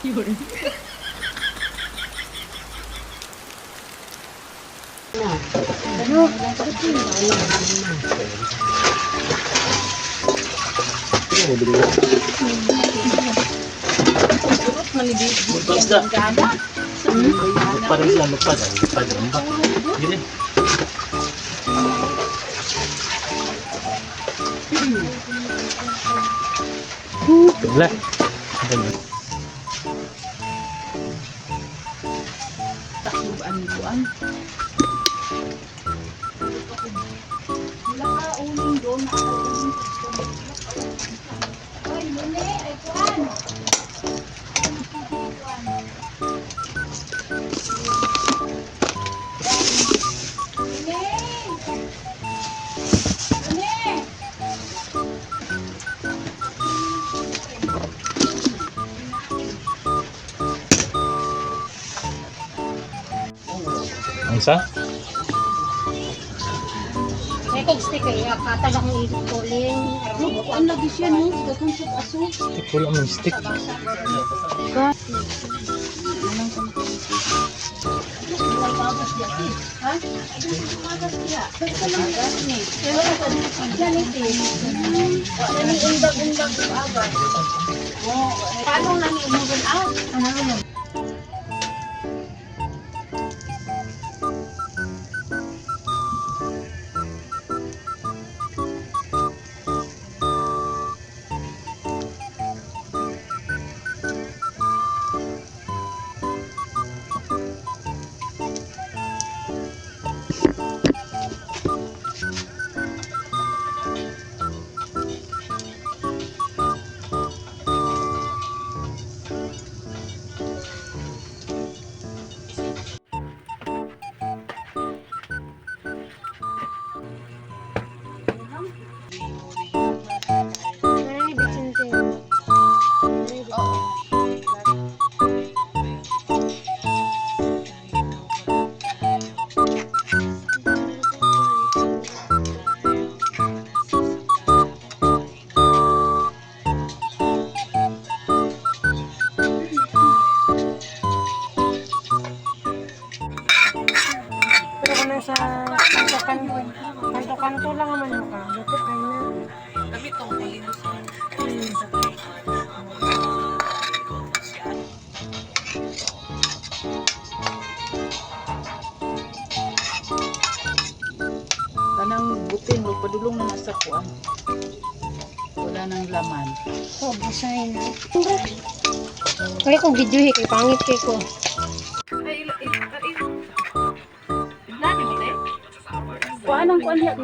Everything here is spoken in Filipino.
Yun. Ano? Basta. Parang sila lupad. Lupad lang ba? Gini. Wala. Takbuan-buan. Wala ka uling doon. Ay, muli. Ay, kuan. Ang isa? May kong stick kaya katalang ikot tuling. Ang lagi siya, no? Dagang sa aso. Stick. Wala mong stick. Ha? Paano nang imugan out? Ano yun? Ay, Vicente. Pero kung nasa kanto lang naman mo ka, buti ay na. Kami itong malinis. Kanang butin, padulong na nasa kuan. Wala nang laman. Oh, basahin na. Kaya kung video kay pangit kay ko. Kuan ang kuan niya.